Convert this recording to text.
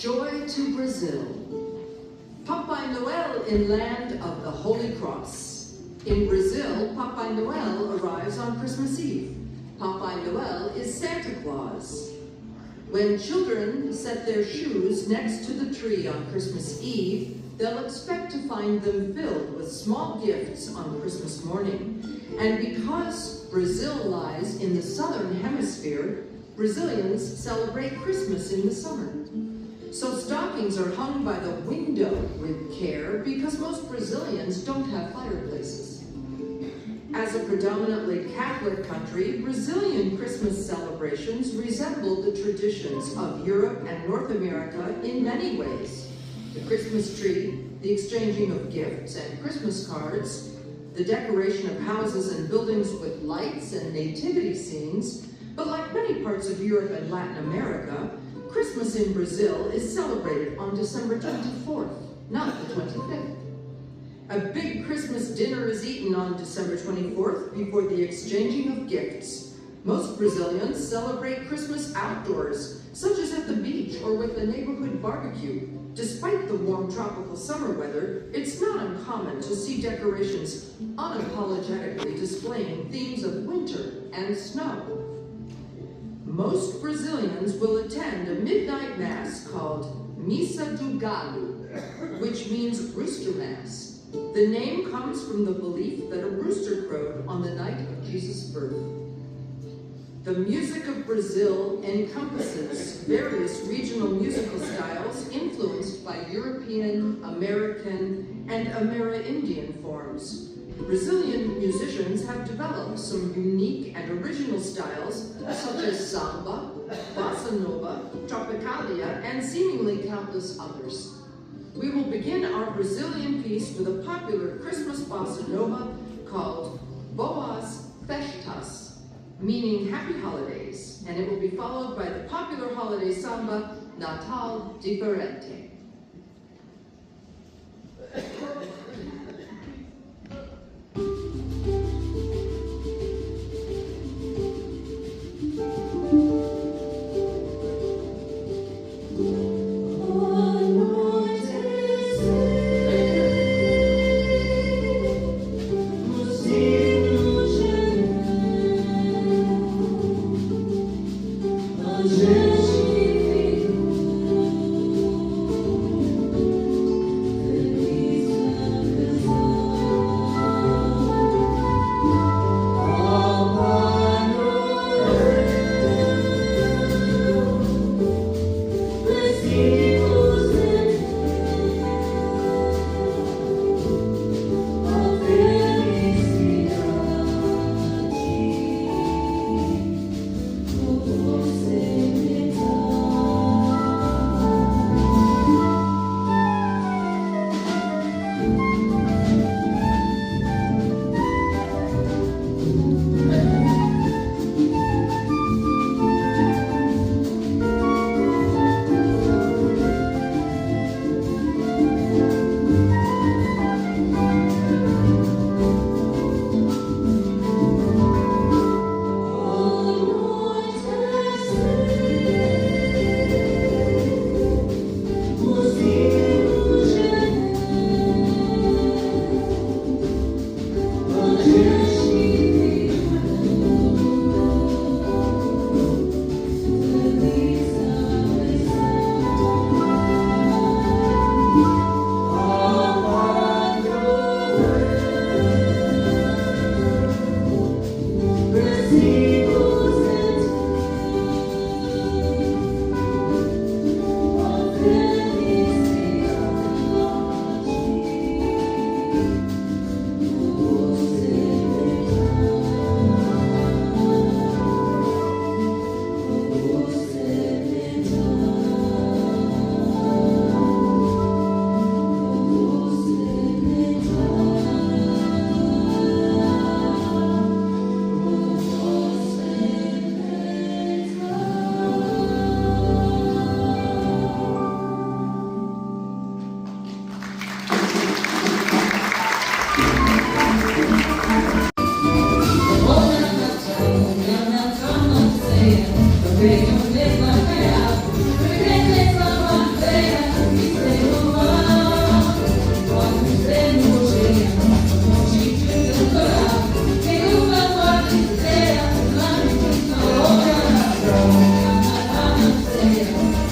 Joy to Brazil. Papai Noel in land of the Holy Cross. In Brazil, Papai Noel arrives on Christmas Eve. Papai Noel is Santa Claus. When children set their shoes next to the tree on Christmas Eve, they'll expect to find them filled with small gifts on Christmas morning. And because Brazil lies in the southern hemisphere, Brazilians celebrate Christmas in the summer. So stockings are hung by the window with care because most Brazilians don't have fireplaces. As a predominantly Catholic country, Brazilian Christmas celebrations resemble the traditions of Europe and North America in many ways. The Christmas tree, the exchanging of gifts and Christmas cards, the decoration of houses and buildings with lights and nativity scenes, but like many parts of Europe and Latin America, Christmas in Brazil is celebrated on December 24th, not the 25th. A big Christmas dinner is eaten on December 24th before the exchanging of gifts. Most Brazilians celebrate Christmas outdoors, such as at the beach or with a neighborhood barbecue. Despite the warm tropical summer weather, it's not uncommon to see decorations unapologetically displaying themes of winter and snow. Most Brazilians will attend a midnight mass called Missa do Galo, which means rooster mass. The name comes from the belief that a rooster crowed on the night of Jesus' birth. The music of Brazil encompasses various regional musical styles influenced by European, American, and Amerindian forms. Brazilian musicians have developed some unique and original styles such as samba, bossa nova, tropicalia, and seemingly countless others. We will begin our Brazilian piece with a popular Christmas bossa nova called Boas Festas, meaning happy holidays, and it will be followed by the popular holiday samba, Natal Diferente. Thank you.